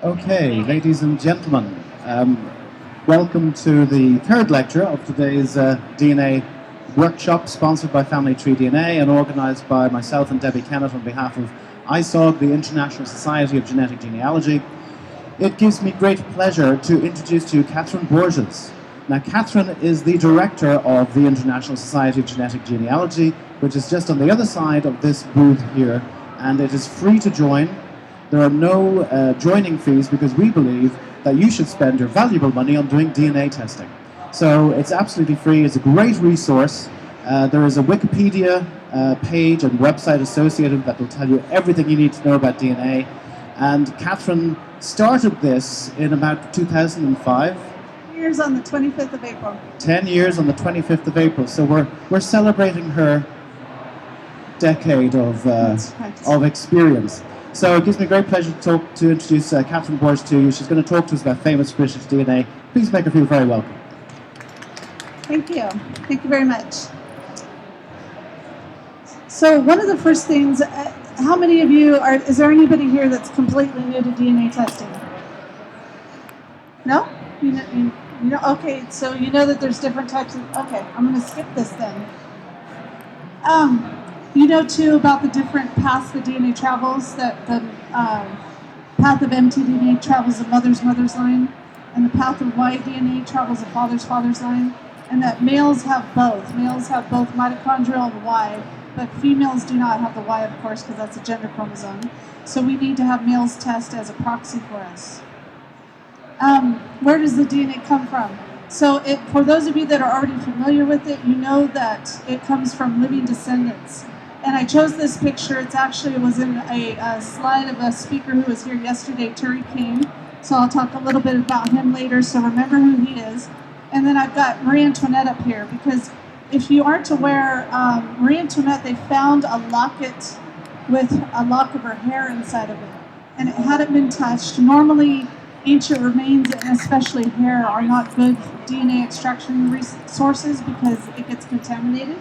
Okay, ladies and gentlemen, welcome to the third lecture of today's DNA workshop, sponsored by Family Tree DNA and organized by myself and Debbie Kennett on behalf of ISOGG, the International Society of Genetic Genealogy. It gives me great pleasure to introduce to you Katherine Borges. Now, Katherine is the director of the International Society of Genetic Genealogy, which is just on the other side of this booth here, and it is free to join. There are no joining fees because we believe that you should spend your valuable money on doing DNA testing. So it's absolutely free. It's a great resource. There is a Wikipedia page and website associated that will tell you everything you need to know about DNA. And Katherine started this in about 2005. 10 years on the 25th of April. 10 years on the 25th of April. So we're celebrating her decade of experience. So it gives me great pleasure to introduce Katherine Borges to you. She's going to talk to us about famous British DNA. Please make her feel very welcome. Thank you. Thank you very much. So one of the first things, how many of you is there anybody here that's completely new to DNA testing? No? You know, okay, so you know that there's different types of, okay, I'm going to skip this then. You know, too, about the different paths the DNA travels, that the path of mtDNA travels a mother's line, and the path of Y-DNA travels a father's line, and that males have both. Males have both mitochondrial and Y, but females do not have the Y, of course, because that's a gender chromosome. So we need to have males test as a proxy for us. Where does the DNA come from? So for those of you that are already familiar with it, you know that it comes from living descendants. And I chose this picture. It was in a slide of a speaker who was here yesterday, Terry King. So I'll talk a little bit about him later, so remember who he is. And then I've got Marie Antoinette up here, because if you aren't aware, Marie Antoinette, they found a locket with a lock of her hair inside of it. And it hadn't been touched. Normally, ancient remains, and especially hair, are not good DNA extraction sources because it gets contaminated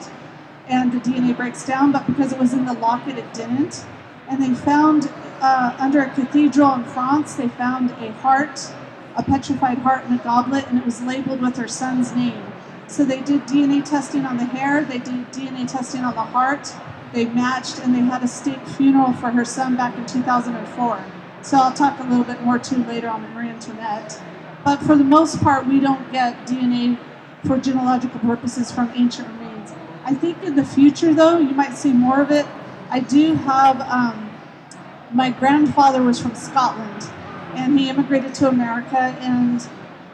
and the DNA breaks down, but because it was in the locket, it didn't. And they found, under a cathedral in France, they found a heart, a petrified heart in a goblet, and it was labeled with her son's name. So they did DNA testing on the hair, they did DNA testing on the heart, they matched, and they had a state funeral for her son back in 2004. So I'll talk a little bit more too later on Marie Antoinette. But for the most part, we don't get DNA for genealogical purposes from ancient remains. I think in the future, though, you might see more of it. I do have, my grandfather was from Scotland, and he immigrated to America, and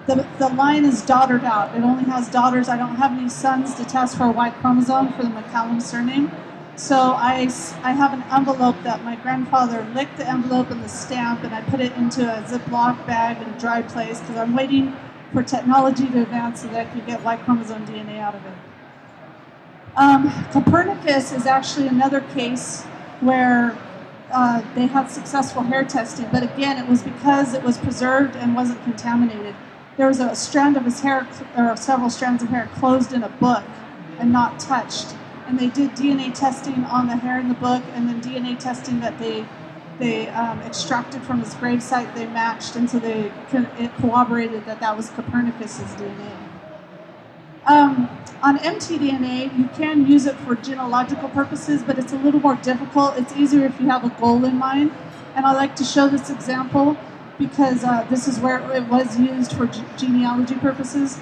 the line is daughtered out. It only has daughters. I don't have any sons to test for a Y chromosome for the McCallum surname. So I have an envelope that my grandfather licked the envelope and the stamp, and I put it into a Ziploc bag in a dry place because I'm waiting for technology to advance so that I can get Y chromosome DNA out of it. Copernicus is actually another case where they had successful hair testing, but again, it was because it was preserved and wasn't contaminated. There was a strand of his hair, or several strands of hair, closed in a book and not touched. And they did DNA testing on the hair in the book, and then DNA testing that they extracted from his gravesite, they matched, and so it corroborated that was Copernicus's DNA. On mtDNA, you can use it for genealogical purposes, but it's a little more difficult. It's easier if you have a goal in mind. And I like to show this example because this is where it was used for genealogy purposes.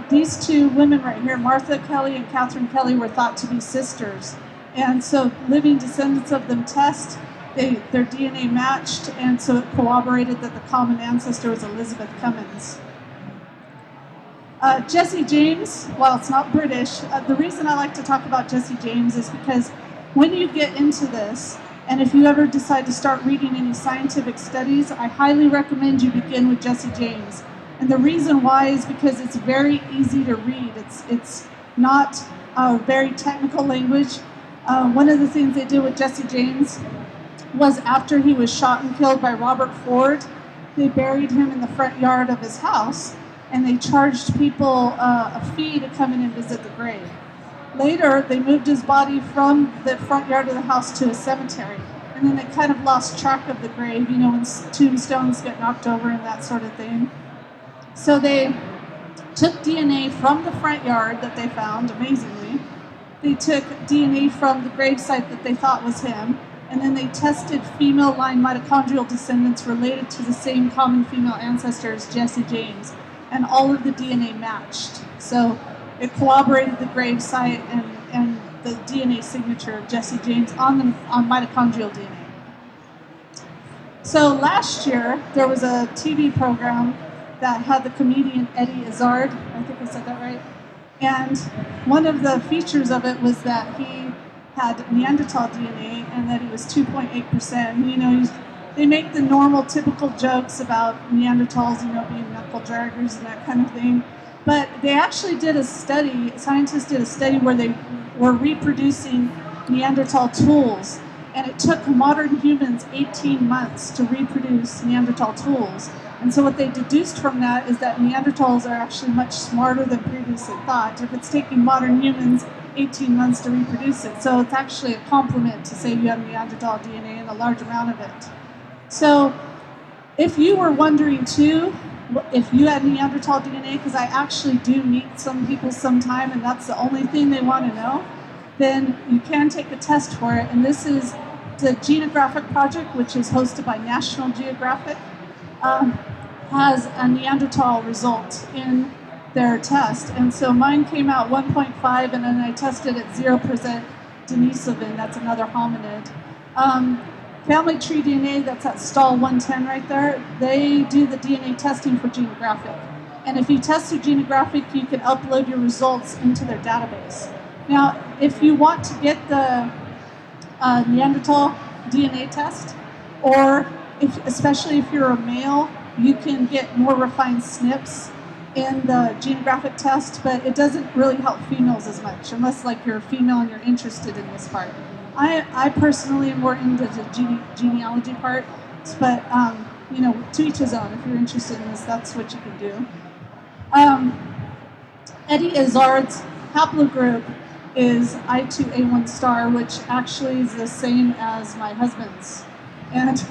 These two women right here, Martha Kelly and Catherine Kelly, were thought to be sisters. And so living descendants of them test, their DNA matched, and so it corroborated that the common ancestor was Elizabeth Cummins. Jesse James, while it's not British, the reason I like to talk about Jesse James is because when you get into this, and if you ever decide to start reading any scientific studies, I highly recommend you begin with Jesse James. And the reason why is because it's very easy to read. It's not very technical language. One of the things they did with Jesse James was after he was shot and killed by Robert Ford, they buried him in the front yard of his house, and they charged people a fee to come in and visit the grave. Later, they moved his body from the front yard of the house to a cemetery. and then they kind of lost track of the grave, you know, when tombstones get knocked over and that sort of thing. So they took DNA from the front yard that they found, amazingly. They took DNA from the gravesite that they thought was him, and then they tested female line mitochondrial descendants related to the same common female ancestor as Jesse James, and all of the DNA matched. So it corroborated the gravesite and the DNA signature of Jesse James on mitochondrial DNA. So last year, there was a TV program that had the comedian Eddie Izzard, I think I said that right, and one of the features of it was that he had Neanderthal DNA and that he was 2.8%. You know, they make the normal, typical jokes about Neanderthals, you know, being knuckle draggers and that kind of thing. But they actually did a study, scientists did a study where they were reproducing Neanderthal tools, and it took modern humans 18 months to reproduce Neanderthal tools. And so what they deduced from that is that Neanderthals are actually much smarter than previously thought, if it's taking modern humans 18 months to reproduce it. So it's actually a compliment to say you have Neanderthal DNA and a large amount of it. So if you were wondering too, if you had Neanderthal DNA, because I actually do meet some people sometime and that's the only thing they want to know, then you can take a test for it. And this is the Genographic project, which is hosted by National Geographic, has a Neanderthal result in their test. And so mine came out 1.5, and then I tested at 0% Denisovan, that's another hominid. Family Tree DNA, that's at stall 110 right there, they do the DNA testing for Genographic. And if you test through Genographic, you can upload your results into their database. Now, if you want to get the Neanderthal DNA test, or especially if you're a male, you can get more refined SNPs in the Genographic test, but it doesn't really help females as much, unless like you're a female and you're interested in this part. I personally am more into the genealogy part, but you know, to each his own. If you're interested in this, that's what you can do. Eddie Izzard's haplogroup is I2A1 star, which actually is the same as my husband's. And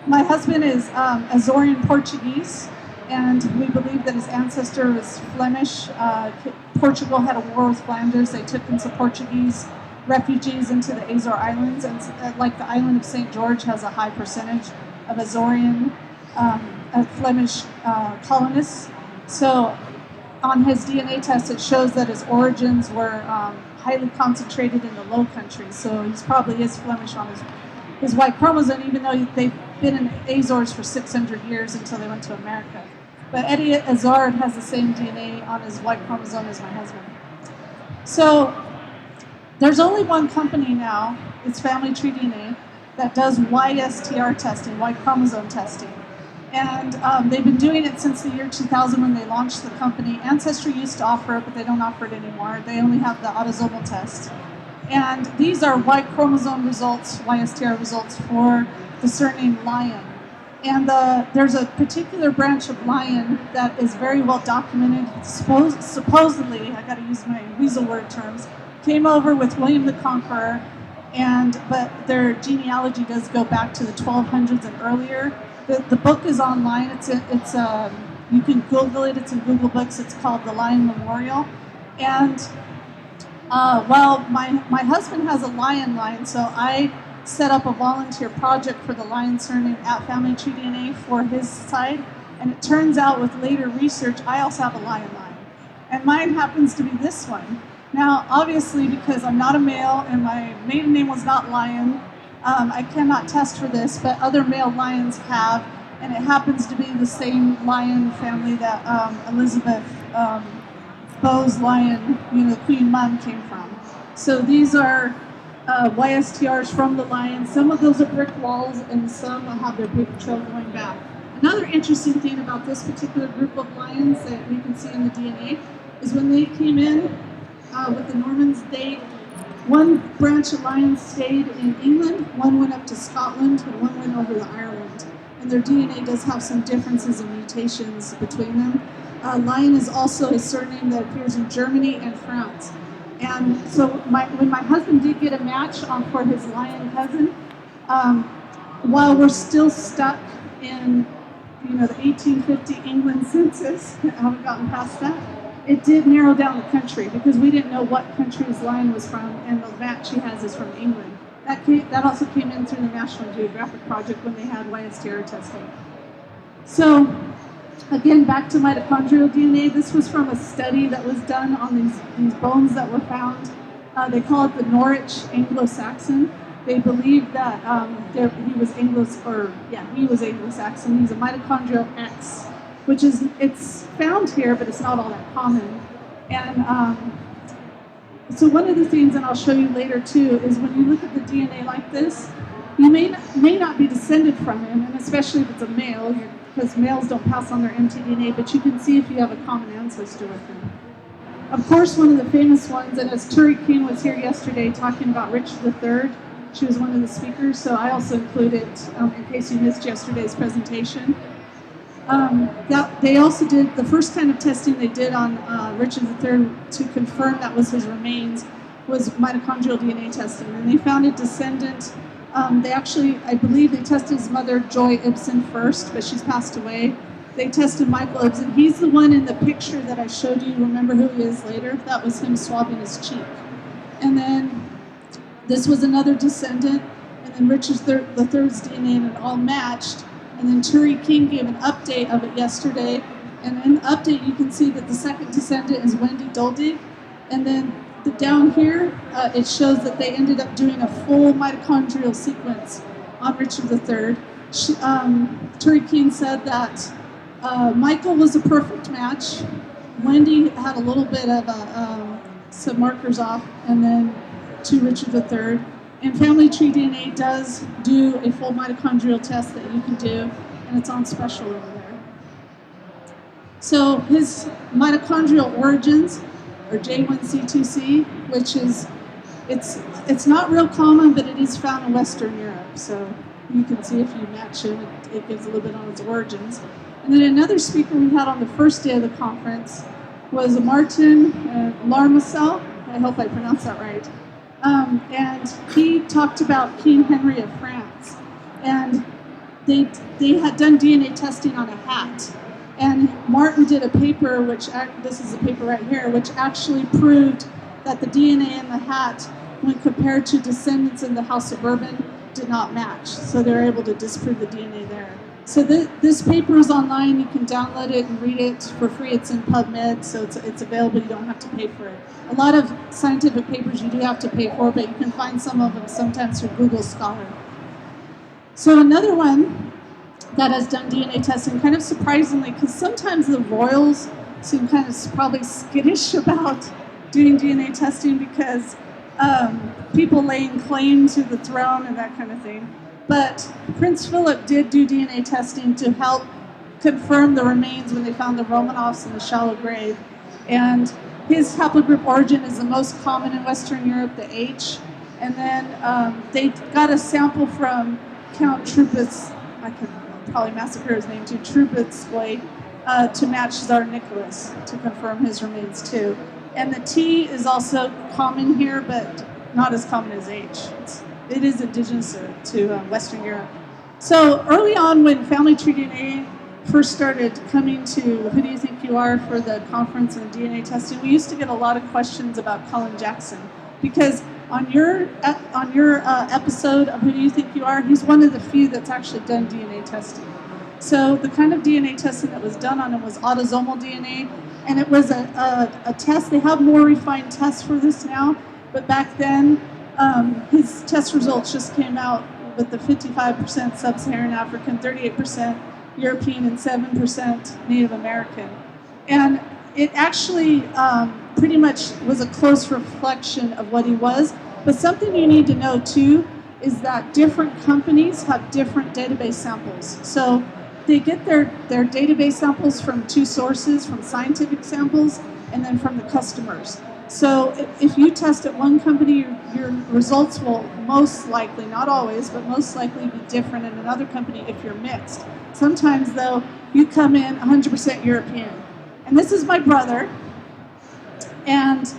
my husband is Azorian Portuguese, and we believe that his ancestor was Flemish. Portugal had a war with Flanders. They took in some Portuguese refugees into the Azore Islands, and like the island of St. George has a high percentage of Azorian Flemish colonists. So on his DNA test, it shows that his origins were highly concentrated in the Low Countries. So he probably is Flemish on his Y chromosome, even though they've been in Azores for 600 years until they went to America. But Eddie Izzard has the same DNA on his Y chromosome as my husband. So there's only one company now, it's Family Tree DNA, that does YSTR testing, Y chromosome testing. And they've been doing it since the year 2000 when they launched the company. Ancestry used to offer it, but they don't offer it anymore. They only have the Autosomal test. And these are Y chromosome results, YSTR results for the surname LYON. And there's a particular branch of LYON that is very well documented. Supposedly, I got to use my weasel word terms, came over with William the Conqueror, but their genealogy does go back to the 1200s and earlier. The book is online. You can Google it. It's in Google Books. It's called The LYON Memorial. And well, my husband has a LYON line, so I set up a volunteer project for the LYON surname at Family Tree DNA for his side. And it turns out with later research, I also have a LYON line. And mine happens to be this one. Now, obviously, because I'm not a male and my maiden name was not LYON, I cannot test for this, but other male lions have, and it happens to be the same lion family that Elizabeth Bowes lion, the Queen Mum, came from. So these are YSTRs from the lion. Some of those are brick walls, and some will have their paper trail going back. Another interesting thing about this particular group of lions that we can see in the DNA is when they came in with the Normans, one branch of lions stayed in England, one went up to Scotland, and one went over to Ireland. And their DNA does have some differences and mutations between them. Lion is also a surname that appears in Germany and France. And so when my husband did get a match for his lion cousin, While we're still stuck in, the 1850 England census, haven't gotten past that, it did narrow down the country because we didn't know what country his line was from, and the match he has is from England. That also came in through the National Geographic Project when they had YSTR testing. So, again, back to mitochondrial DNA. This was from a study that was done on these bones that were found. They call it the Norwich Anglo-Saxon. They believe that he was Anglo-Saxon. He's a mitochondrial X, which it's found here, but it's not all that common. And so one of the things, and I'll show you later too, is when you look at the DNA like this, you may not be descended from him, and especially if it's a male, because males don't pass on their mtDNA, but you can see if you have a common ancestor with him. Of course, one of the famous ones, and as Turi King was here yesterday talking about Richard III, she was one of the speakers, so I also included, in case you missed yesterday's presentation. They also did, the first kind of testing they did on Richard III to confirm that was his remains was mitochondrial DNA testing, and they found a descendant. I believe they tested his mother, Joy Ibsen, first, but she's passed away. They tested Michael Ibsen. He's the one in the picture that I showed you. Remember who he is later? That was him swabbing his cheek. And then this was another descendant, and then Richard III's DNA, and it all matched. And then Turi King gave an update of it yesterday. And in the update, you can see that the second descendant is Wendy Doldig. And then down here, it shows that they ended up doing a full mitochondrial sequence on Richard III. Turi King said that Michael was a perfect match. Wendy had a little bit of some markers off, and then to Richard III. And Family Tree DNA does do a full mitochondrial test that you can do, and it's on special over there. So his mitochondrial origins are J1C2C, which is, it's not real common, but it is found in Western Europe. So you can see if you match him, it gives a little bit on its origins. And then another speaker we had on the first day of the conference was Martin Larmacel. I hope I pronounced that right. And he talked about King Henry of France. And they had done DNA testing on a hat. And Martin did a paper, this is a paper right here, which actually proved that the DNA in the hat, when compared to descendants in the House of Bourbon, did not match. So they were able to disprove the DNA there. So this paper is online. You can download it and read it for free. It's in PubMed, so it's available. You don't have to pay for it. A lot of scientific papers you do have to pay for, but you can find some of them sometimes through Google Scholar. So another one that has done DNA testing, kind of surprisingly, because sometimes the royals seem kind of probably skittish about doing DNA testing because people laying claim to the throne and that kind of thing. But Prince Philip did do DNA testing to help confirm the remains when they found the Romanovs in the shallow grave. And his haplogroup origin is the most common in Western Europe, the H. And then they got a sample from Count Trubetz, I could probably massacre his name too, Trubetskoy, to match Tsar Nicholas to confirm his remains too. And the T is also common here, but not as common as H. It is indigenous to Western Europe. So early on when Family Tree DNA first started coming to Who Do You Think You Are for the conference and DNA testing, we used to get a lot of questions about Colin Jackson. Because on your episode of Who Do You Think You Are, he's one of the few that's actually done DNA testing. So the kind of DNA testing that was done on him was autosomal DNA, and it was a test. They have more refined tests for this now, but back then, his test results just came out with the 55% Sub-Saharan African, 38% European, and 7% Native American. And it actually pretty much was a close reflection of what he was. But something you need to know too is that different companies have different database samples. So they get their database samples from two sources, from scientific samples and then from the customers. So if you test at one company, your results will most likely, not always, but most likely be different in another company if you're mixed. Sometimes, though, you come in 100% European. And this is my brother. And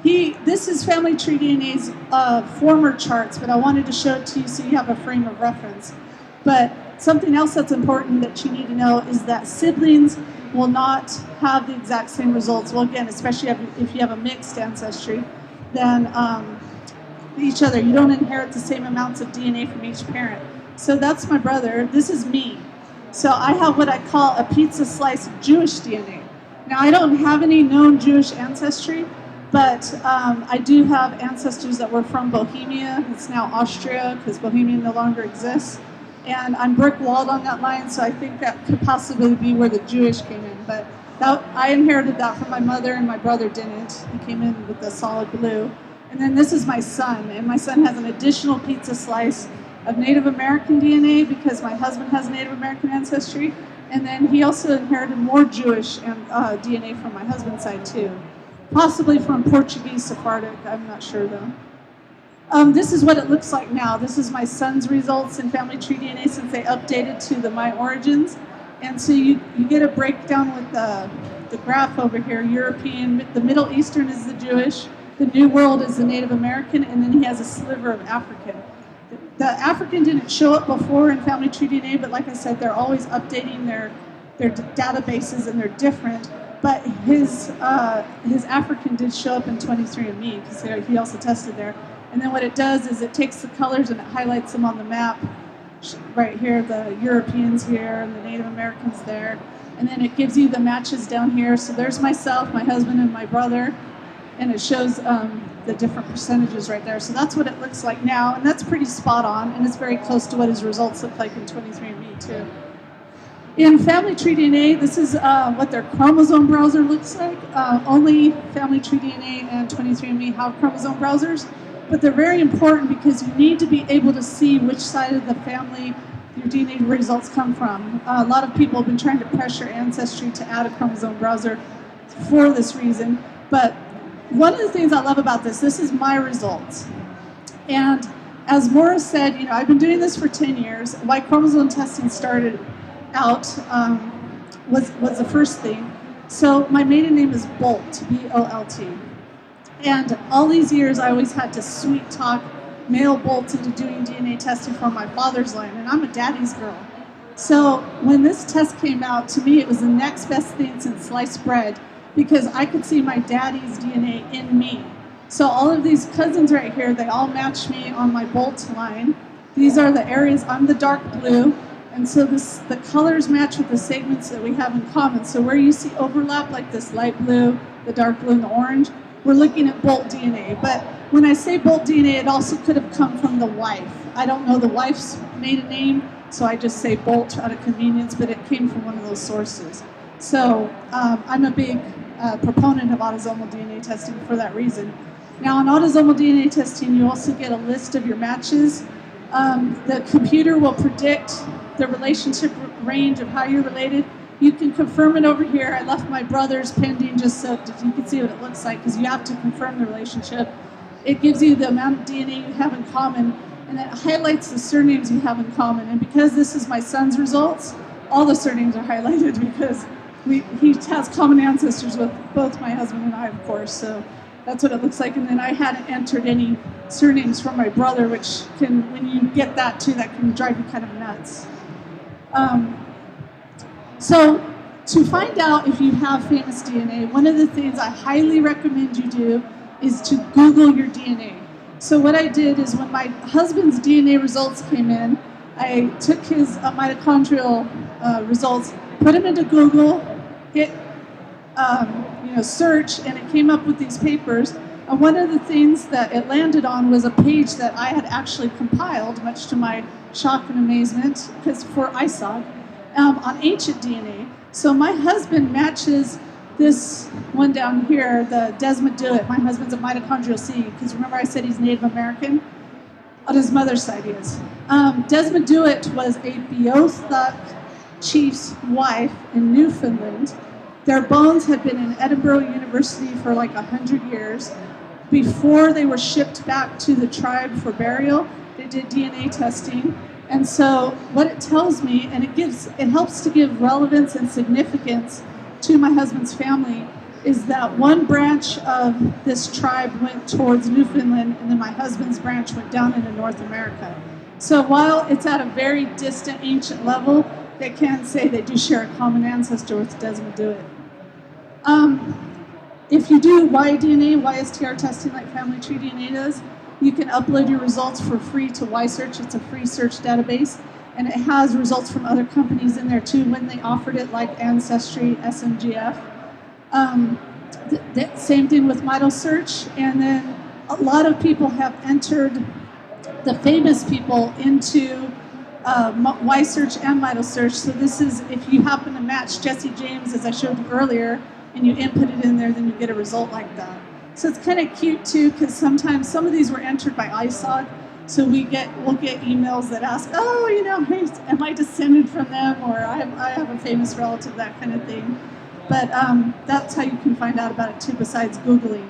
This is Family Tree DNA's former charts, but I wanted to show it to you so you have a frame of reference. But something else that's important that you need to know is that siblings will not have the exact same results. Well, again, especially if you have a mixed ancestry, than each other. You don't inherit the same amounts of DNA from each parent. So that's my brother. This is me. So I have what I call a pizza slice of Jewish DNA. Now, I don't have any known Jewish ancestry, but I do have ancestors that were from Bohemia. It's now Austria because Bohemia no longer exists. And I'm brick-walled on that line, so I think that could possibly be where the Jewish came in. But I inherited that from my mother, and my brother didn't. He came in with the solid blue. And then this is my son, and my son has an additional pizza slice of Native American DNA because my husband has Native American ancestry. And then he also inherited more Jewish DNA from my husband's side, too. Possibly from Portuguese Sephardic, I'm not sure, though. This is what it looks like now. This is my son's results in Family Tree DNA since they updated to the My Origins. And so you get a breakdown with the graph over here. European, the Middle Eastern is the Jewish, the New World is the Native American, and then he has a sliver of African. The African didn't show up before in Family Tree DNA, but like I said, they're always updating their databases and they're different. But his African did show up in 23andMe because he also tested there. And then what it does is it takes the colors and it highlights them on the map. Right here, the Europeans here and the Native Americans there. And then it gives you the matches down here. So there's myself, my husband, and my brother. And it shows the different percentages right there. So that's what it looks like now. And that's pretty spot on. And it's very close to what his results look like in 23andMe too. In Family Tree DNA, this is what their chromosome browser looks like. Only Family Tree DNA and 23andMe have chromosome browsers. But they're very important because you need to be able to see which side of the family your DNA results come from. A lot of people have been trying to pressure Ancestry to add a chromosome browser for this reason. But one of the things I love about this is my results. And as Maura said, I've been doing this for 10 years. Why chromosome testing started out was the first thing. So my maiden name is Bolt, B-O-L-T. And all these years, I always had to sweet talk male Bolt into doing DNA testing from my father's line, and I'm a daddy's girl. So when this test came out, to me, it was the next best thing since sliced bread because I could see my daddy's DNA in me. So all of these cousins right here, they all match me on my Bolt line. These are the areas, I'm the dark blue, and so the colors match with the segments that we have in common. So where you see overlap, like this light blue, the dark blue, and the orange, we're looking at Bolt DNA. But when I say Bolt DNA, it also could have come from the wife. I don't know the wife's maiden name, so I just say Bolt out of convenience, but it came from one of those sources. So I'm a big proponent of autosomal DNA testing for that reason. Now, on autosomal DNA testing, you also get a list of your matches. The computer will predict the relationship range of how you're related. You can confirm it over here. I left my brother's pending just so you can see what it looks like because you have to confirm the relationship. It gives you the amount of DNA you have in common, and it highlights the surnames you have in common. And because this is my son's results, all the surnames are highlighted because he has common ancestors with both my husband and I, of course. So that's what it looks like. And then I hadn't entered any surnames from my brother, which can, when you get that too, that can drive you kind of nuts. So to find out if you have famous DNA, one of the things I highly recommend you do is to Google your DNA. So what I did is when my husband's DNA results came in, I took his mitochondrial results, put them into Google, hit search, and it came up with these papers. And one of the things that it landed on was a page that I had actually compiled, much to my shock and amazement, because for ISOGG, on ancient DNA. So my husband matches this one down here, the Desmond Dewitt. My husband's a mitochondrial C, because remember I said he's Native American? On his mother's side he is. Desmond Dewitt was a Beothuk chief's wife in Newfoundland. Their bones had been in Edinburgh University for like 100 years. Before they were shipped back to the tribe for burial, they did DNA testing. And so what it tells me, and it helps to give relevance and significance to my husband's family, is that one branch of this tribe went towards Newfoundland, and then my husband's branch went down into North America. So while it's at a very distant, ancient level, they can say they do share a common ancestor, which doesn't do it. If you do YDNA, YSTR testing like Family Tree DNA does, you can upload your results for free to YSearch. It's a free search database, and it has results from other companies in there too when they offered it, like Ancestry, SMGF. Same thing with mitoSearch, and then a lot of people have entered the famous people into YSearch and mitoSearch. So this is, if you happen to match Jesse James, as I showed you earlier, and you input it in there, then you get a result like that. So it's kind of cute too, because sometimes some of these were entered by ISOGG, so we'll get emails that ask, oh, you know, am I descended from them, or I have a famous relative, that kind of thing. But that's how you can find out about it too, besides Googling.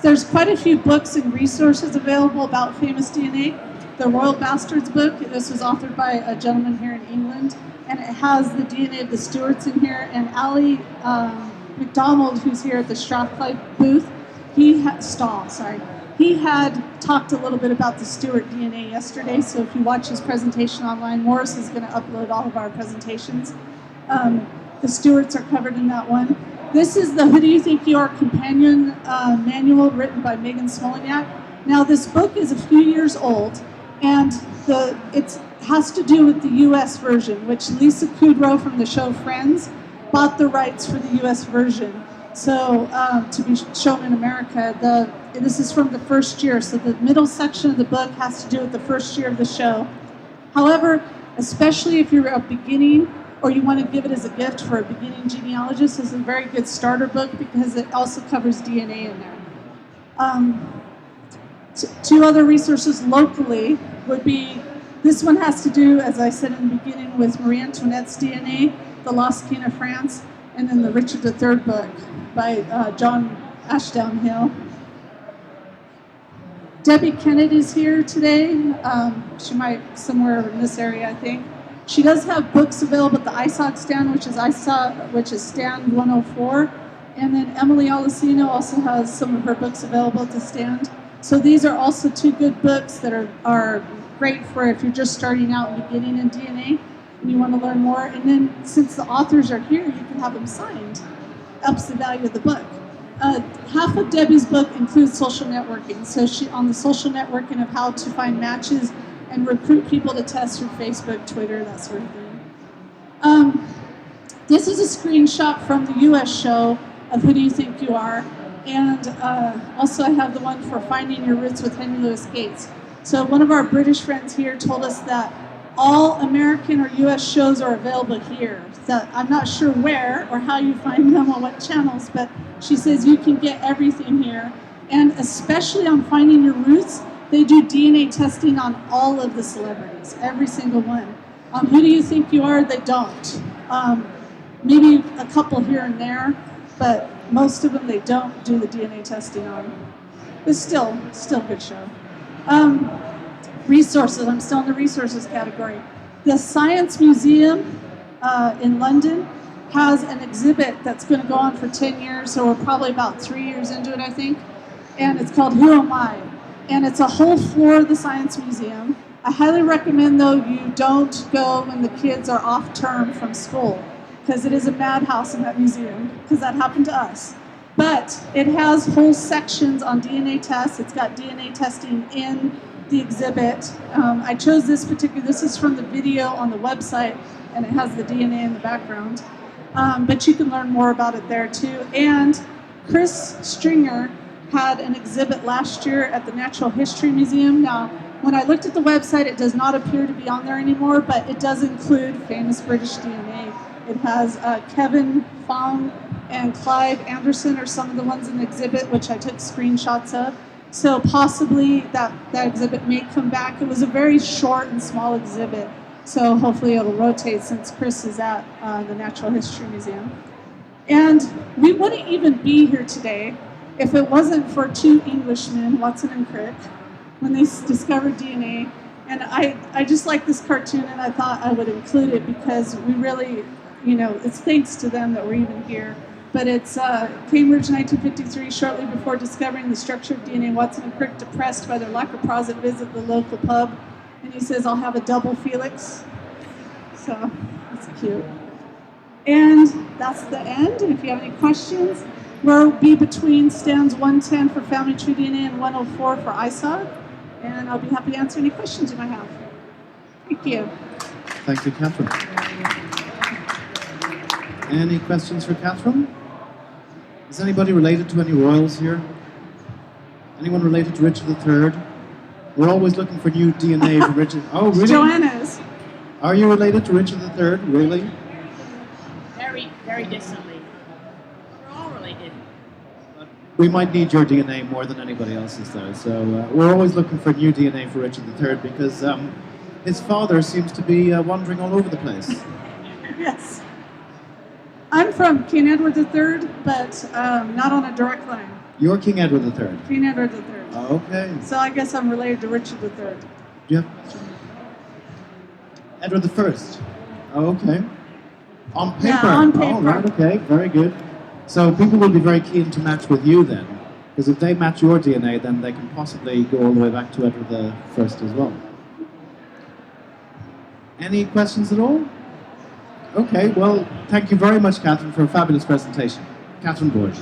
There's quite a few books and resources available about famous DNA. The Royal Bastards book, this was authored by a gentleman here in England, and it has the DNA of the Stuarts in here. And Ali McDonald, who's here at the Strathclyde booth, he had talked a little bit about the Stuart DNA yesterday, so if you watch his presentation online, Morris is going to upload all of our presentations. The Stuarts are covered in that one. This is the Who Do You Think You Are companion manual written by Megan Smoleniak. Now this book is a few years old, and it has to do with the US version, which Lisa Kudrow from the show Friends bought the rights for the US version. So to be shown in America, this is from the first year, so the middle section of the book has to do with the first year of the show. However, especially if you're a beginning, or you want to give it as a gift for a beginning genealogist, this is a very good starter book because it also covers DNA in there. Two other resources locally would be, this one has to do, as I said in the beginning, with Marie Antoinette's DNA, The Lost King of France, and then the Richard III book by John Ashdown Hill. Debbie Kennedy's here today. She might somewhere in this area, I think. She does have books available at the ISOGG stand, which is stand 104. And then Emily Olicino also has some of her books available at the stand. So these are also two good books that are great for if you're just starting out and beginning in DNA and you want to learn more. And then since the authors are here, you can have them signed. Ups the value of the book. Half of Debbie's book includes social networking. So she on the social networking of how to find matches and recruit people to test through Facebook, Twitter, that sort of thing. This is a screenshot from the US show of Who Do You Think You Are? And also I have the one for Finding Your Roots with Henry Louis Gates. So one of our British friends here told us that all American or US shows are available here. So I'm not sure where or how you find them on what channels, but she says you can get everything here. And especially on Finding Your Roots, they do DNA testing on all of the celebrities, every single one. On Who Do You Think You Are? They don't. Maybe a couple here and there, but most of them they don't do the DNA testing on. It's still a good show. Resources, I'm still in the resources category. The Science Museum in London has an exhibit that's going to go on for 10 years, so we're probably about 3 years into it, I think. And it's called Who Am I? And it's a whole floor of the Science Museum. I highly recommend, though, you don't go when the kids are off term from school, because it is a madhouse in that museum, because that happened to us. But it has whole sections on DNA tests. It's got DNA testing in the exhibit. I chose this is from the video on the website, and it has the DNA in the background. But you can learn more about it there, too. And Chris Stringer had an exhibit last year at the Natural History Museum. Now, when I looked at the website, it does not appear to be on there anymore, but it does include famous British DNA. It has Kevin Fong and Clive Anderson are some of the ones in the exhibit, which I took screenshots of. So possibly that exhibit may come back. It was a very short and small exhibit, so hopefully it'll rotate since Chris is at the Natural History Museum. And we wouldn't even be here today if it wasn't for two Englishmen, Watson and Crick, when they discovered DNA. And I just like this cartoon, and I thought I would include it because we really, it's thanks to them that we're even here. But it's Cambridge 1953, shortly before discovering the structure of DNA. Watson and Crick, depressed by their lack of profit, visit the local pub, and he says, "I'll have a double Felix." So that's cute. And that's the end. If you have any questions, we'll be between stands 110 for Family Tree DNA and 104 for ISOGG. And I'll be happy to answer any questions you might have. Thank you. Thank you, Catherine. Any questions for Catherine? Is anybody related to any royals here? Anyone related to Richard III? We're always looking for new DNA for Richard. Oh, really? Joanna is. Are you related to Richard III? Really? Very, very distantly. We're all related. We might need your DNA more than anybody else's, though. So we're always looking for new DNA for Richard III because his father seems to be wandering all over the place. Yes. I'm from King Edward III, but not on a direct line. You're King Edward III? King Edward III. Oh, okay. So I guess I'm related to Richard III. Do you have a question? Edward I? Oh, okay. On paper? Yeah, on paper. Oh, right, okay, very good. So people will be very keen to match with you then, because if they match your DNA, then they can possibly go all the way back to Edward I as well. Any questions at all? Okay, well, thank you very much, Katherine, for a fabulous presentation. Katherine Borges.